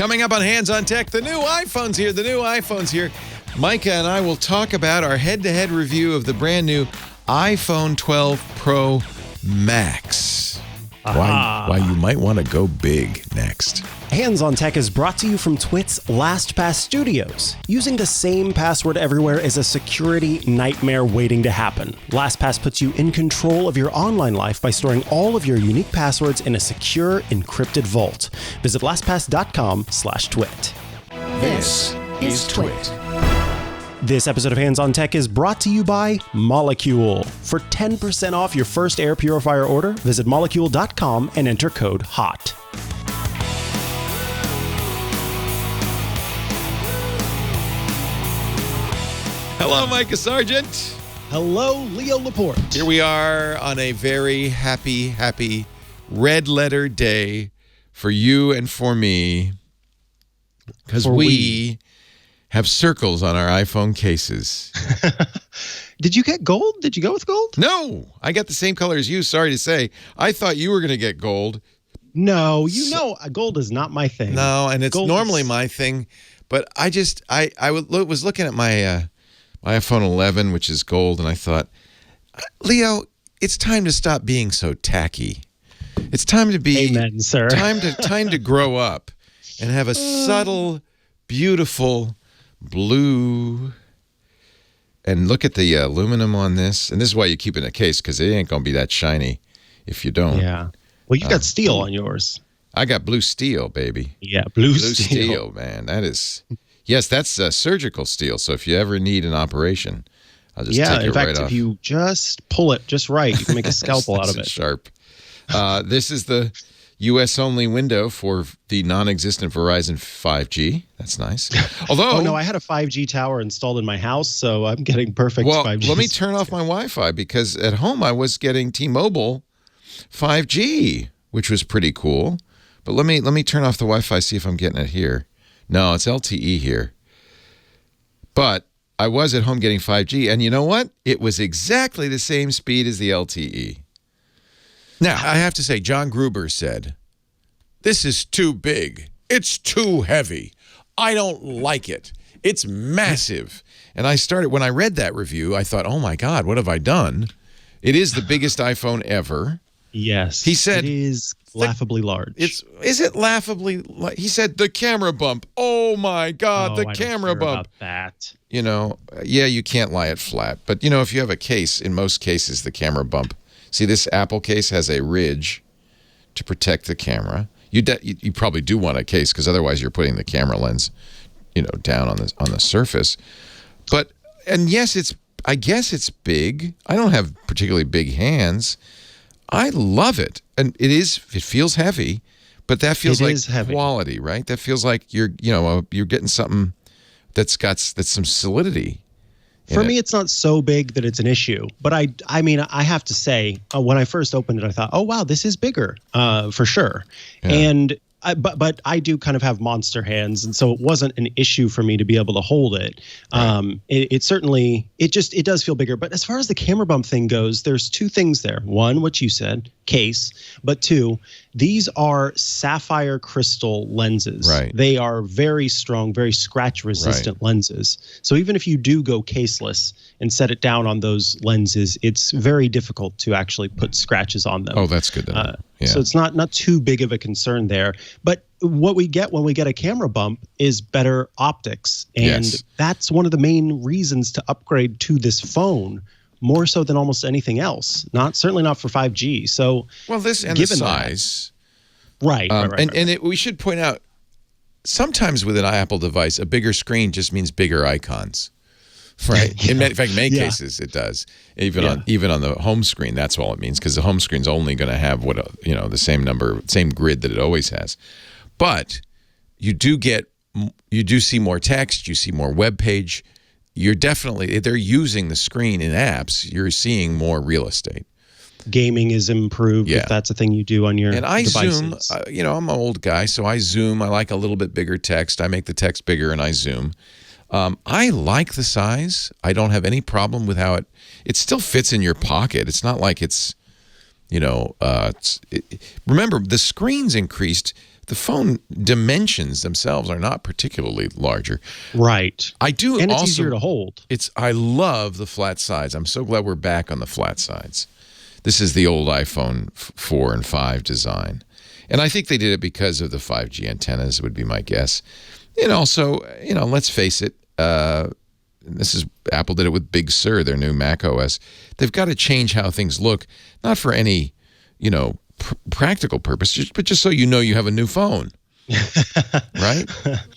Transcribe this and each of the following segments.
Coming up on Hands on Tech, the new iPhone's here. Micah and I will talk about our head-to-head review of the brand new iPhone 12 Pro Max. Why you might want to go big next. Hands on Tech is brought to you from TWiT's LastPass Studios. Using the same password everywhere is a security nightmare waiting to happen. LastPass puts you in control of your online life by storing all of your unique passwords in a secure, encrypted vault. Visit lastpass.com/twit. This is TWiT. This episode of Hands on Tech is brought to you by Molecule. For 10% off your first air purifier order, visit molecule.com and enter code HOT. Hello, Mikah Sargent. Hello, Leo Laporte. Here we are on a very happy red letter day for you and for me, because we have circles on our iPhone cases. Did you get gold? Did you go with gold? No, I got the same color as you. Sorry to say. I thought you were going to get gold. No, gold is not my thing. No, and it's gold normally my thing. But I was looking at my iPhone 11, which is gold, and I thought, Leo, it's time to stop being so tacky. It's time to be Amen, sir. time to grow up and have a subtle, beautiful blue. And look at the aluminum on this. And this is why you keep it in a case, because it ain't going to be that shiny if you don't. Yeah. Well, you got steel on yours. I got blue steel, baby. Yeah, blue steel, man. That is, yes, that's surgical steel. So if you ever need an operation, I'll just take it right off. Yeah, in fact, if you just pull it just right, you can make a scalpel out of it. Sharp. This is the U.S.-only window for the non-existent Verizon 5G. That's nice. Although, no, I had a 5G tower installed in my house, so I'm getting perfect 5G. Let me turn off my Wi-Fi, because at home I was getting T-Mobile 5G, which was pretty cool. But let me turn off the Wi-Fi, see if I'm getting it here. No, it's LTE here. But I was at home getting 5G, and you know what? It was exactly the same speed as the LTE. Now, I have to say, John Gruber said, "This is too big. It's too heavy. I don't like it. It's massive." And when I read that review, I thought, oh my God, what have I done? It is the biggest iPhone ever. Yes. He said, it is laughably large. Is it laughably? He said, the camera bump. Oh my God, the camera bump. About that. You know, yeah, you can't lie it flat. But, you know, if you have a case, in most cases, the camera bump. See, this Apple case has a ridge to protect the camera. You probably do want a case, because otherwise you're putting the camera lens, down on the surface. And yes, I guess it's big. I don't have particularly big hands. I love it, and it feels heavy, but that feels like quality, right? That feels like you're getting something that's some solidity. For me, it's not so big that it's an issue, but I mean, I have to say, when I first opened it, I thought, oh wow, this is bigger, for sure. Yeah. But I do kind of have monster hands, and so it wasn't an issue for me to be able to hold it. Right. It certainly does feel bigger. But as far as the camera bump thing goes, there's two things there. One, what you said, case, but two, these are sapphire crystal lenses. Right. They are very strong, very scratch resistant lenses. So even if you do go caseless and set it down on those lenses, it's very difficult to actually put scratches on them. Oh, that's good to know. Yeah. So it's not too big of a concern there. But what we get when we get a camera bump is better optics. And that's one of the main reasons to upgrade to this phone, more so than almost anything else. Certainly not for 5G. So, well, this and the size. Right. We should point out, sometimes with an Apple device, a bigger screen just means bigger icons. Right. In fact, many cases it does. Even on the home screen, that's all it means, because the home screen's only going to have the same grid that it always has. But you do see more text, you see more web page. They're using the screen in apps. You're seeing more real estate. Gaming is improved if that's a thing you do on your devices. Zoom. I'm an old guy, so I zoom. I like a little bit bigger text. I make the text bigger and I zoom. I like the size. I don't have any problem with how it still fits in your pocket. It's not like it's, remember, the screen's increased the phone dimensions themselves are not particularly larger. Right. I do and it's also, easier to hold. I love the flat sides. I'm so glad we're back on the flat sides. This is the old iPhone 4 and 5 design. And I think they did it because of the 5G antennas, would be my guess. And also, let's face it, Apple did it with Big Sur, their new Mac OS. They've got to change how things look, not for any, practical purpose, but just so you have a new phone. Right?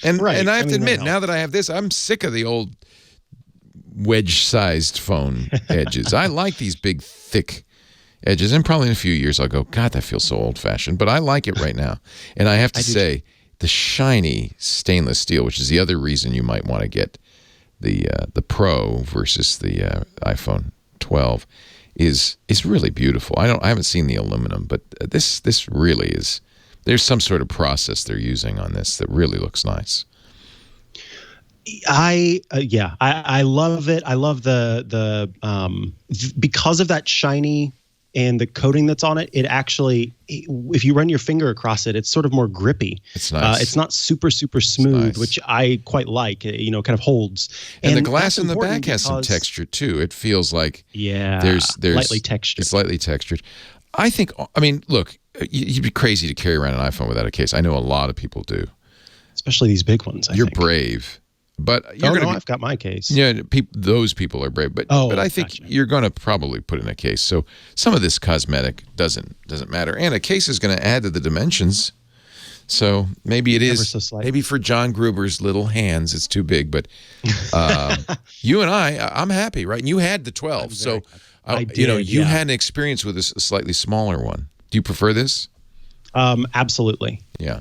And right. And I have to admit, now that I have this, I'm sick of the old wedge-sized phone edges. I like these big, thick edges, and probably in a few years I'll go, God, that feels so old-fashioned, but I like it right now. And I have to say, the shiny stainless steel, which is the other reason you might want to get the Pro versus the iPhone 12, is really beautiful. I haven't seen the aluminum, but this really is. There's some sort of process they're using on this that really looks nice. I love it. I love the because of that shiny and the coating that's on it. It actually, if you run your finger across it, it's sort of more grippy. It's nice. It's not super smooth, which I quite like. Kind of holds. And the glass in the back has some texture too. It feels like there's lightly textured. It's lightly textured. Look, you'd be crazy to carry around an iPhone without a case. I know a lot of people do, especially these big ones. You're brave. But I've got my case. Yeah, those people are brave, but I think you're going to probably put in a case. So some of this cosmetic doesn't matter, and a case is going to add to the dimensions. So maybe it is. So maybe for John Gruber's little hands, it's too big. But you and I'm happy, right? And you had the 12, so you had an experience with a slightly smaller one. Do you prefer this? Absolutely. Yeah.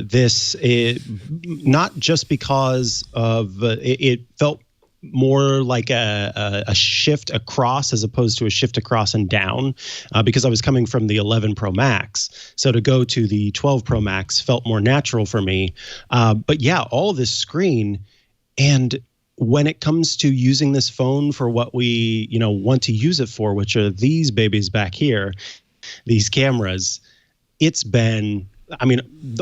This is not just because of it felt more like a shift across as opposed to a shift across and down because I was coming from the 11 Pro Max. So to go to the 12 Pro Max felt more natural for me. But yeah, all this screen, and when it comes to using this phone for what we want to use it for, which are these babies back here, these cameras, it's been,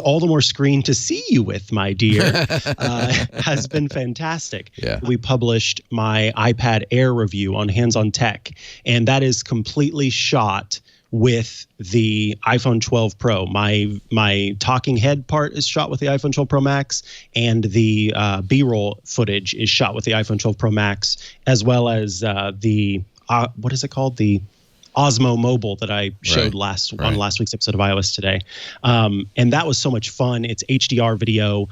all the more screen to see you with, my dear, has been fantastic. Yeah. We published my iPad Air review on Hands on Tech, and that is completely shot with the iPhone 12 Pro. My talking head part is shot with the iPhone 12 Pro Max, and the B-roll footage is shot with the iPhone 12 Pro Max, as well as the what is it called? The Osmo Mobile that I showed on last week's episode of iOS Today. And that was so much fun. It's HDR video,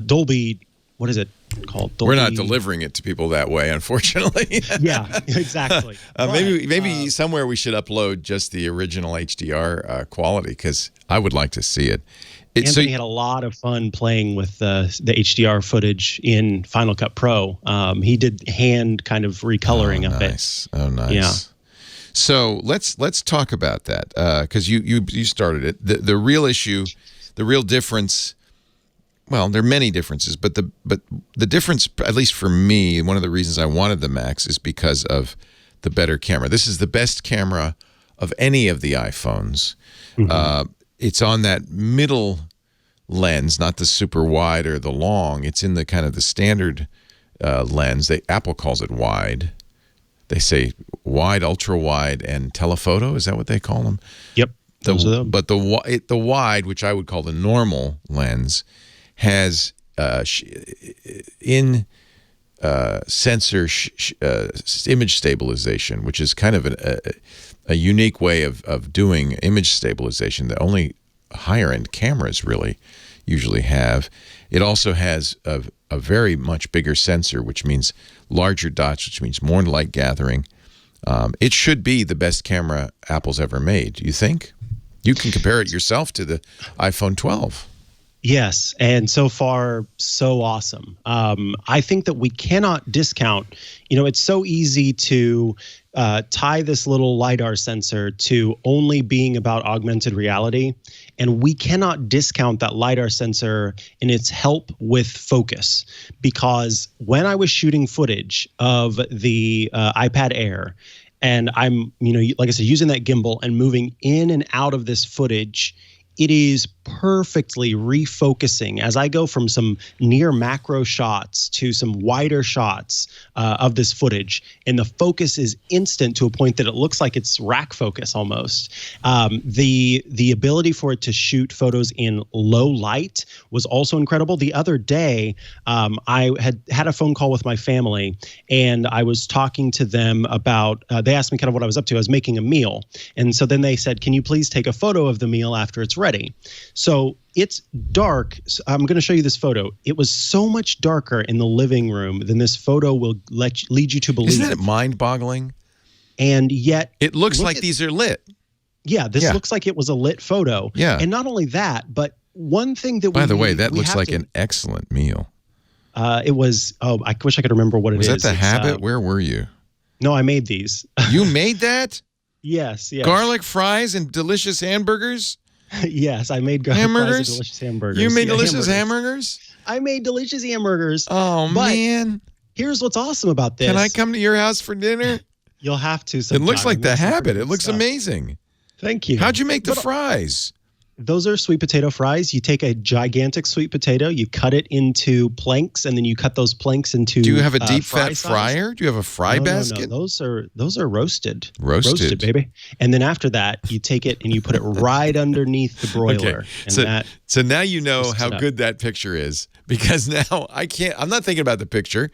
Dolby, what is it called? Dolby. We're not delivering it to people that way, unfortunately. Yeah, exactly. Maybe somewhere we should upload just the original HDR quality, because I would like to see it. Anthony had a lot of fun playing with the HDR footage in Final Cut Pro. He did hand kind of recoloring of it. Oh, nice. Yeah. So let's talk about that because you started it. The real issue, the real difference. Well, there are many differences, but the difference, at least for me, one of the reasons I wanted the Max is because of the better camera. This is the best camera of any of the iPhones. Mm-hmm. It's on that middle lens, not the super wide or the long. It's in the kind of the standard lens. Apple calls it wide. They say wide, ultra wide, and telephoto. Is that what they call them? Yep. But the wide, which I would call the normal lens, has sensor image stabilization, which is kind of a unique way of doing image stabilization that only higher end cameras really usually have. It also has a very much bigger sensor, which means larger dots, which means more light gathering. It should be the best camera Apple's ever made. Do you think? You can compare it yourself to the iPhone 12. Yes, and so far, so awesome. I think that we cannot discount, it's so easy to tie this little Lidar sensor to only being about augmented reality, and we cannot discount that Lidar sensor in its help with focus, because when I was shooting footage of the iPad Air, and I'm, like I said, using that gimbal and moving in and out of this footage, it is perfectly refocusing as I go from some near macro shots to some wider shots of this footage. And the focus is instant to a point that it looks like it's rack focus almost. The ability for it to shoot photos in low light was also incredible. The other day, I had a phone call with my family, and I was talking to them about, they asked me kind of what I was up to. I was making a meal. And so then they said, can you please take a photo of the meal after it's ready? So it's dark. So I'm going to show you this photo. It was so much darker in the living room than this photo will lead you to believe. Isn't that mind-boggling? And yet it looks like these are lit. Yeah, this looks like it was a lit photo. Yeah. And not only that, but one thing that by the way, that looks like an excellent meal. It was, I wish I could remember what it is. Was that the Habit? Where were you? No, I made these. You made that? Yes. Garlic fries and delicious hamburgers? Yes, I made garlic fries and delicious hamburgers. You made delicious hamburgers? I made delicious hamburgers. Oh, man. Here's what's awesome about this. Can I come to your house for dinner? You'll have to sometime. It looks like the Habit. It looks amazing. Thank you. How'd you make the fries? Those are sweet potato fries. You take a gigantic sweet potato, you cut it into planks, and then you cut those planks into. Do you have a deep fat fryer? Do you have a fry basket? No, those are roasted. Roasted, baby. And then after that, you take it and you put it right underneath the broiler. Okay. And so now you know how good that picture is, because now I'm not thinking about the picture.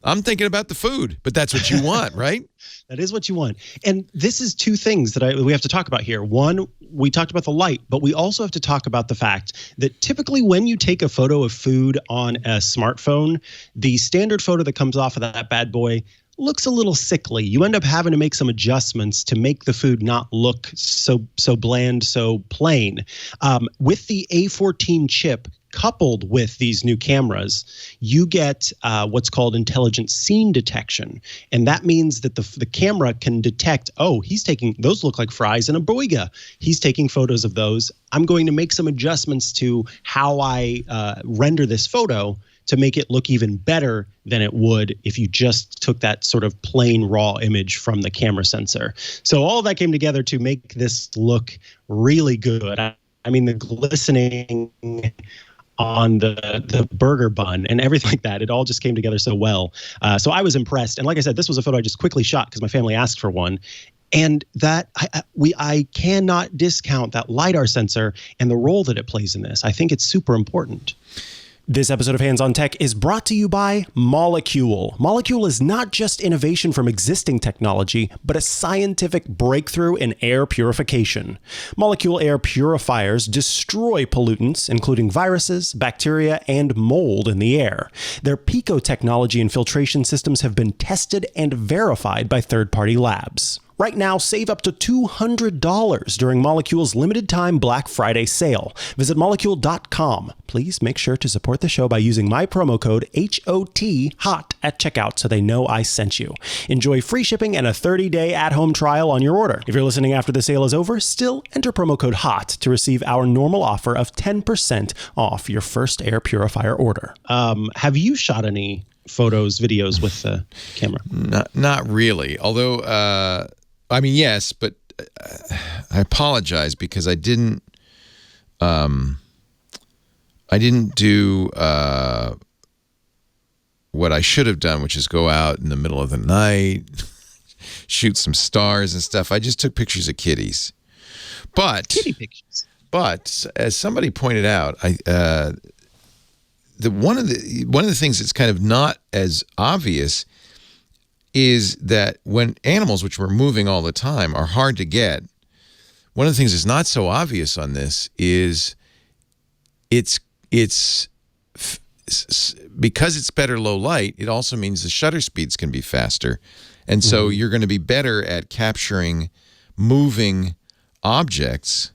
I'm thinking about the food, but that's what you want, right? That is what you want. And this is two things that we have to talk about here. One, we talked about the light, but we also have to talk about the fact that typically when you take a photo of food on a smartphone, the standard photo that comes off of that bad boy looks a little sickly. You end up having to make some adjustments to make the food not look so bland, so plain. With the A14 chip coupled with these new cameras, you get what's called intelligent scene detection. And that means that the camera can detect, oh, those look like fries in a boiga. He's taking photos of those. I'm going to make some adjustments to how I render this photo to make it look even better than it would if you just took that sort of plain raw image from the camera sensor. So all of that came together to make this look really good. I mean, the glistening on the burger bun and everything like that, it all just came together so well. So I was impressed. And like I said, this was a photo I just quickly shot because my family asked for one. And that I cannot discount that LiDAR sensor and the role that it plays in this. I think it's super important. This episode of Hands on Tech is brought to you by Molecule. Molecule is not just innovation from existing technology, but a scientific breakthrough in air purification. Molecule air purifiers destroy pollutants, including viruses, bacteria, and mold in the air. Their Pico technology and filtration systems have been tested and verified by third-party labs. Right now, save up to $200 during Molecule's limited-time Black Friday sale. Visit Molecule.com. Please make sure to support the show by using my promo code HOT at checkout so they know I sent you. Enjoy free shipping and a 30-day at-home trial on your order. If you're listening after the sale is over, still enter promo code HOT to receive our normal offer of 10% off your first air purifier order. Have you shot any photos, videos with the camera? Not really. Although, I mean, yes, but I apologize because I didn't do what I should have done, which is go out in the middle of the night, shoot some stars and stuff. I just took pictures of kitties. But kitty pictures. But as somebody pointed out, one of the things that's kind of not as obvious is that when animals, which we're moving all the time, are hard to get, one of the things that's not so obvious on this is it's because it's better low light, it also means the shutter speeds can be faster. And so you're going to be better at capturing moving objects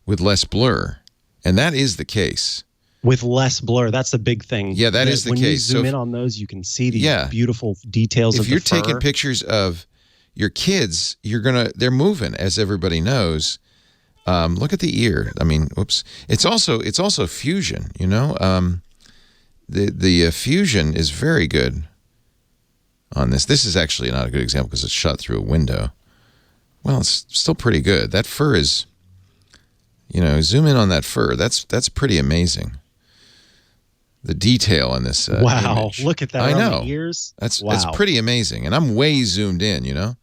with less blur. And that is the case. With less blur, that's the big thing. Yeah, that is the case. When you zoom in on those, you can see these beautiful details of the fur. If you're taking pictures of your kids, they're moving, as everybody knows. Look at the ear. I mean, whoops. It's also fusion. You know, the fusion is very good on this. This is actually not a good example because it's shot through a window. Well, it's still pretty good. That fur is You know, zoom in on that fur. That's pretty amazing. The detail in this wow, image. look at that. I know. The ears. That's wow. pretty amazing. And I'm way zoomed in, you know.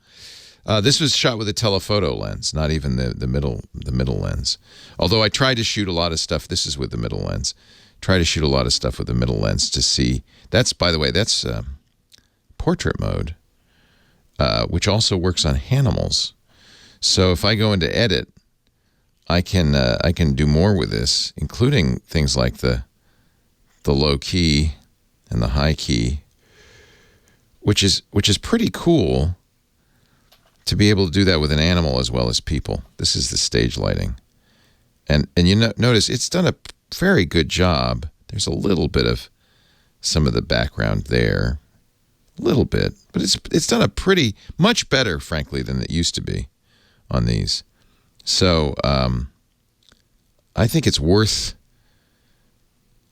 This was shot with a telephoto lens, not even the middle lens. Although I tried to shoot a lot of stuff. This is with the middle lens. Try to shoot a lot of stuff with the middle lens to see. That's, by the way, that's portrait mode, which also works on animals. So if I go into edit, I can do more with this, including things like the low key and the high key, which is pretty cool to be able to do that with an animal as well as people. This is the stage lighting, and you notice it's done a very good job. There's a little bit of some of the background there, a little bit, but it's done a pretty much better, frankly, than it used to be on these. So I think it's worth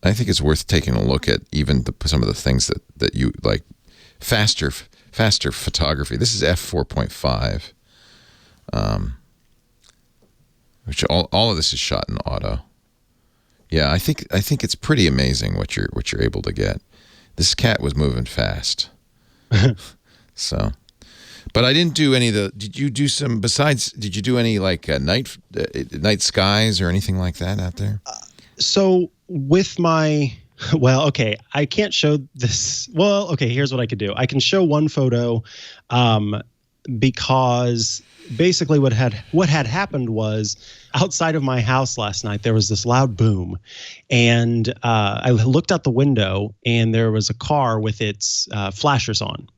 taking a look at even some of the things that you like. Faster photography. This is f4.5, which all of this is shot in auto. Yeah, I think it's pretty amazing what you're able to get. This cat was moving fast. So, but I didn't do any of the. Did you do some besides? Did you do any like night skies or anything like that out there? So with my. Well, okay, I can't show this. Well, okay, here's what I could do. I can show one photo because basically what had happened was outside of my house last night, there was this loud boom. And I looked out the window and there was a car with its flashers on.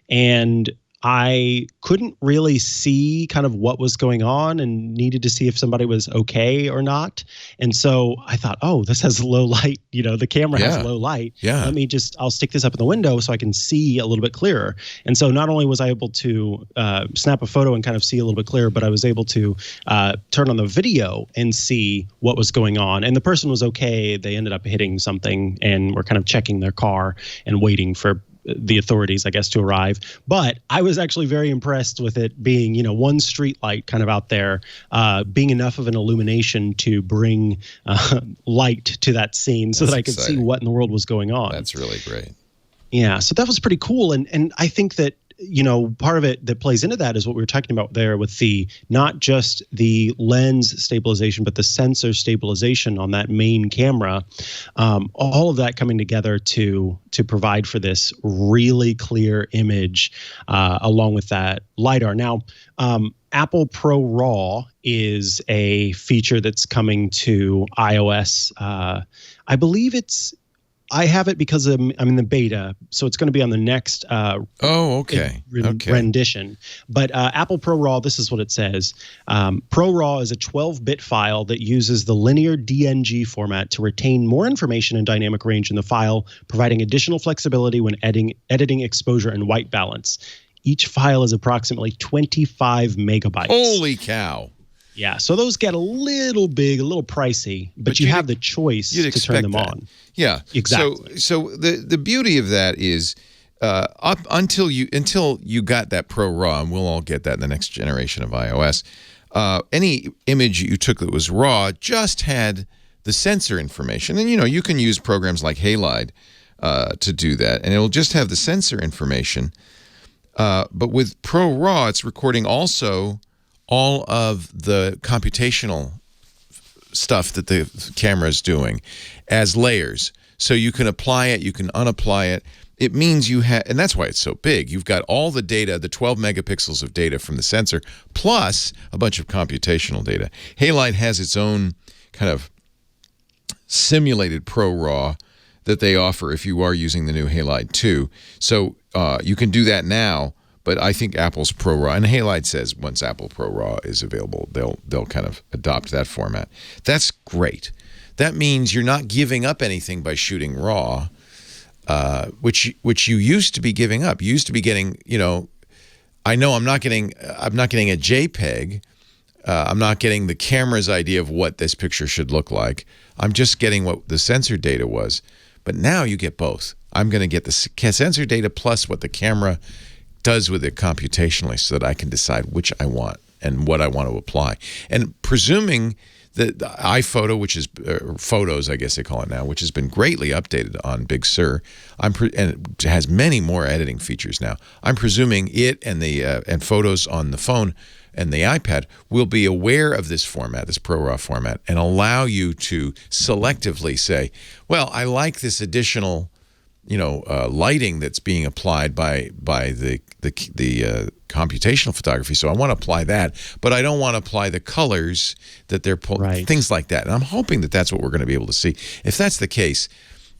And I couldn't really see kind of what was going on and needed to see if somebody was okay or not. And so I thought, oh, this has low light. You know, the camera has low light. Yeah. I'll stick this up in the window so I can see a little bit clearer. And so not only was I able to snap a photo and kind of see a little bit clearer, but I was able to turn on the video and see what was going on. And the person was okay. They ended up hitting something and were kind of checking their car and waiting for the authorities, I guess, to arrive. But I was actually very impressed with it being, you know, one street light kind of out there, being enough of an illumination to bring light to that scene so that I could see what in the world was going on. That's really great. Yeah, so that was pretty cool. And I think that, you know, part of it that plays into that is what we were talking about there with the not just the lens stabilization, but the sensor stabilization on that main camera. All of that coming together to provide for this really clear image along with that Lidar. Now, Apple ProRAW is a feature that's coming to iOS. I believe I have it because I'm in the beta, so it's going to be on the next rendition. But Apple ProRAW, this is what it says. ProRAW is a 12-bit file that uses the linear DNG format to retain more information and dynamic range in the file, providing additional flexibility when editing exposure and white balance. Each file is approximately 25 megabytes. Holy cow. Yeah, so those get a little big, a little pricey, but you have the choice to turn them on. Yeah, exactly. So the beauty of that is up until you got that ProRAW, and we'll all get that in the next generation of iOS. Any image you took that was raw just had the sensor information, and you can use programs like Halide to do that, and it'll just have the sensor information. But with ProRAW, it's recording also all of the computational stuff that the camera is doing as layers. So you can apply it, you can unapply it. It means you have, and that's why it's so big. You've got all the data, the 12 megapixels of data from the sensor, plus a bunch of computational data. Halide has its own kind of simulated ProRAW that they offer if you are using the new Halide 2. So you can do that now. But I think Apple's ProRAW, and Halide says once Apple ProRAW is available, they'll kind of adopt that format. That's great. That means you're not giving up anything by shooting RAW, which you used to be giving up. You used to be getting, I know I'm not getting a JPEG. I'm not getting the camera's idea of what this picture should look like. I'm just getting what the sensor data was. But now you get both. I'm going to get the sensor data plus what the camera does with it computationally so that I can decide which I want and what I want to apply. And presuming the iPhoto, which is Photos, I guess they call it now, which has been greatly updated on Big Sur, and it has many more editing features now. I'm presuming it and the and Photos on the phone and the iPad will be aware of this format, this ProRAW format, and allow you to selectively say, well, I like this additional, lighting that's being applied by the computational photography, so I want to apply that, but I don't want to apply the colors that they're pulling, things like that. And I'm hoping that that's what we're going to be able to see. If that's the case,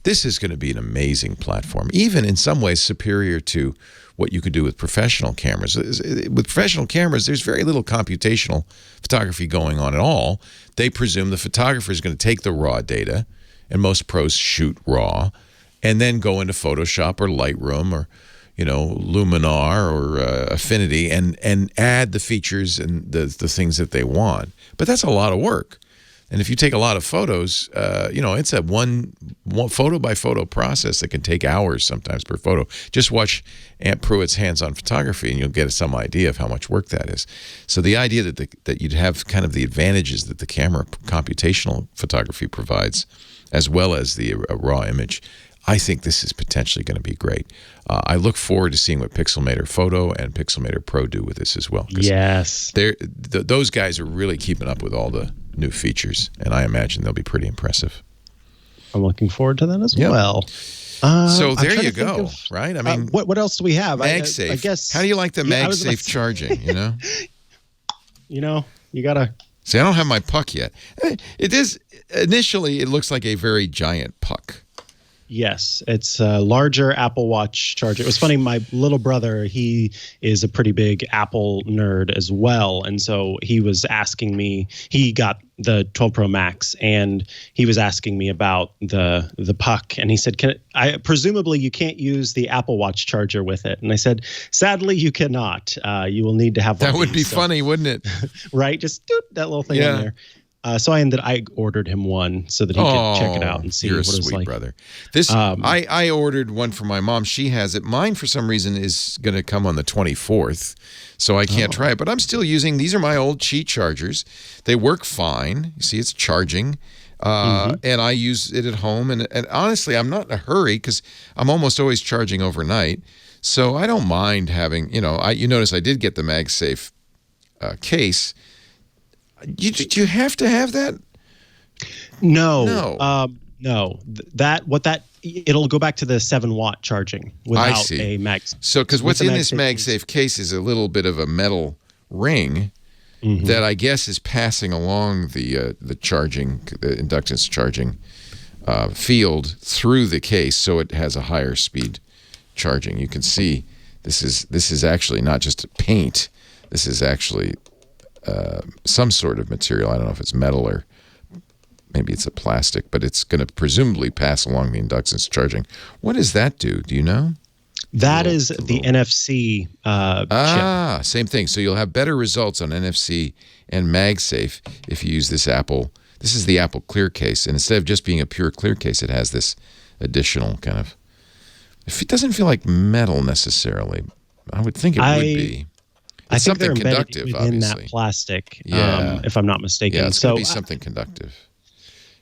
this is going to be an amazing platform, even in some ways superior to what you could do with professional cameras. With professional cameras, there's very little computational photography going on at all. They presume the photographer is going to take the raw data, and most pros shoot raw, and then go into Photoshop or Lightroom or Luminar or Affinity and add the features and the things that they want. But that's a lot of work. And if you take a lot of photos, it's a one photo by photo process that can take hours sometimes per photo. Just watch Aunt Pruitt's Hands-on Photography and you'll get some idea of how much work that is. So the idea that you'd have kind of the advantages that the camera computational photography provides, as well as the raw image, I think this is potentially going to be great. I look forward to seeing what Pixelmator Photo and Pixelmator Pro do with this as well. Yes. Those guys are really keeping up with all the new features, and I imagine they'll be pretty impressive. I'm looking forward to that as well. So there you go, right? I mean, what else do we have? MagSafe. I guess. How do you like the MagSafe charging, You got to... See, I don't have my puck yet. It is, initially, it looks like a very giant puck. Yes, it's a larger Apple Watch charger. It was funny, my little brother, he is a pretty big Apple nerd as well. And so he was asking me, he got the 12 Pro Max, and he was asking me about the puck. And he said, presumably you can't use the Apple Watch charger with it. And I said, sadly, you cannot. You will need to have one. That would be funny, wouldn't it? Right? Just doop, that little thing in there. So I ordered him one so that he could check it out and see what it's like. You're a sweet brother. This I ordered one for my mom. She has it. Mine, for some reason, is going to come on the 24th, so I can't try it. But I'm still using. These are my old Qi chargers. They work fine. You see, it's charging, and I use it at home. And honestly, I'm not in a hurry because I'm almost always charging overnight, so I don't mind having. You notice I did get the MagSafe case. Did you have to have that? No. It'll go back to the 7-watt charging without a MagSafe. So, because what's in this MagSafe case is a little bit of a metal ring that I guess is passing along the inductance charging field through the case, so it has a higher speed charging. You can see this is actually not just a paint. This is actually some sort of material. I don't know if it's metal or maybe it's a plastic, but it's going to presumably pass along the inductance charging. What does that do? Do you know? That is the NFC chip. Same thing. So you'll have better results on NFC and MagSafe if you use this Apple. This is the Apple Clear case, and instead of just being a pure clear case, it has this additional kind of. It doesn't feel like metal necessarily. I would think it would be. I think they're embedded conductive, within obviously. that plastic, if I'm not mistaken. Yeah, it's going to be something conductive.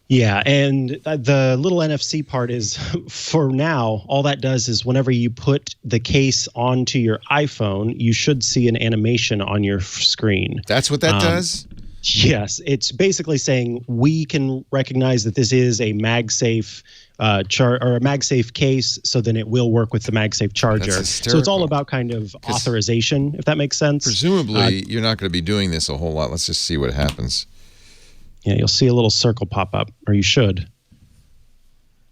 Yeah, and the little NFC part is, for now, all that does is whenever you put the case onto your iPhone, you should see an animation on your screen. That's what that does? Yes, it's basically saying we can recognize that this is a MagSafe or a MagSafe case, so then it will work with the MagSafe charger. So it's all about kind of authorization, if that makes sense. Presumably, you're not going to be doing this a whole lot. Let's just see what happens. Yeah, you'll see a little circle pop up, or you should.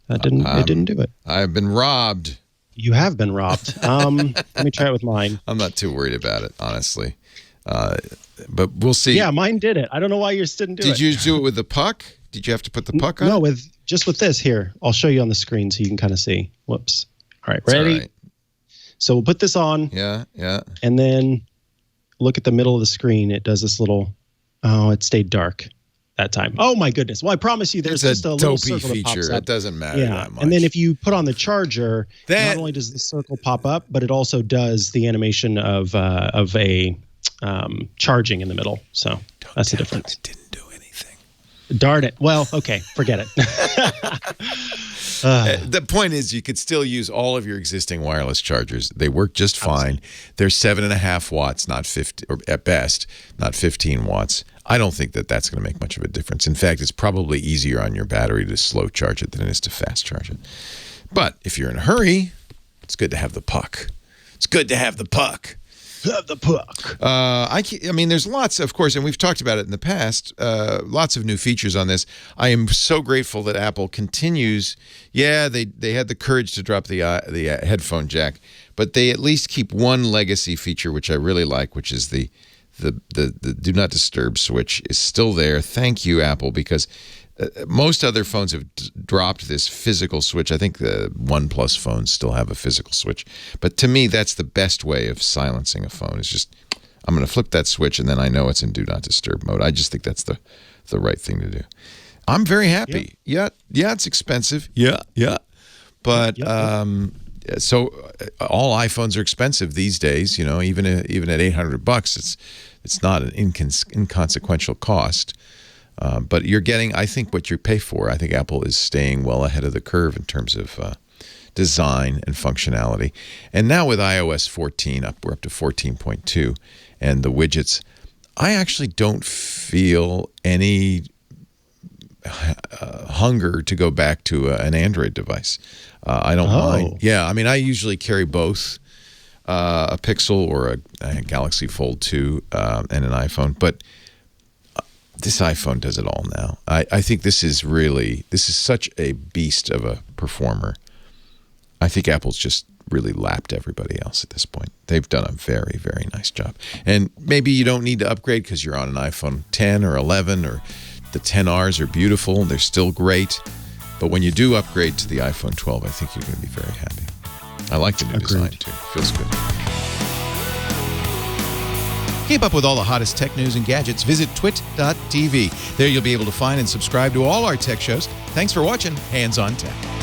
It didn't do it. I've been robbed. You have been robbed. Let me try it with mine. I'm not too worried about it, honestly. But we'll see. Yeah, mine did it. I don't know why yours didn't do it. Did you do it with the puck? Did you have to put the puck on? No, with this here. I'll show you on the screen so you can kind of see. Whoops. All right, ready? All right. So we'll put this on. Yeah. And then look at the middle of the screen. It does this little. Oh, it stayed dark that time. Oh my goodness. Well, I promise you, there's just a little circle that pops up. It doesn't matter that much. And then if you put on the charger, not only does the circle pop up, but it also does the animation of a charging in the middle. So that's the difference. It didn't do anything. Darn it. Well, okay, forget it. The point is, you could still use all of your existing wireless chargers. They work just fine. They're 7.5 watts, not 50, or at best, not 15 watts. I don't think that that's going to make much of a difference. In fact, it's probably easier on your battery to slow charge it than it is to fast charge it. But if you're in a hurry, it's good to have the puck. It's good to have the puck. Have the puck. I mean, there's lots, of course, and we've talked about it in the past, lots of new features on this. I am so grateful that Apple continues. Yeah, they had the courage to drop the headphone jack, but they at least keep one legacy feature, which I really like, which is the Do Not Disturb switch is still there. Thank you, Apple, because most other phones have dropped this physical switch. I think the OnePlus phones still have a physical switch. But to me, that's the best way of silencing a phone. Is just, I'm going to flip that switch, and then I know it's in Do Not Disturb mode. I just think that's the right thing to do. I'm very happy. Yeah, it's expensive. Yeah. But so all iPhones are expensive these days. You know, even at $800, it's not an inconsequential cost. But you're getting, I think, what you pay for. I think Apple is staying well ahead of the curve in terms of design and functionality. And now with iOS 14, we're up to 14.2, and the widgets, I actually don't feel any hunger to go back to an Android device. I don't mind. Yeah, I mean, I usually carry both a Pixel or a Galaxy Fold 2 and an iPhone, but this iPhone does it all now. I think this is such a beast of a performer. I think Apple's just really lapped everybody else at this point. They've done a very, very nice job. And maybe you don't need to upgrade because you're on an iPhone 10 or 11, or the 10Rs are beautiful. They're still great. But when you do upgrade to the iPhone 12, I think you're going to be very happy. I like the new design, too. Feels good. Keep up with all the hottest tech news and gadgets. Visit twit.tv. There you'll be able to find and subscribe to all our tech shows. Thanks for watching Hands on Tech.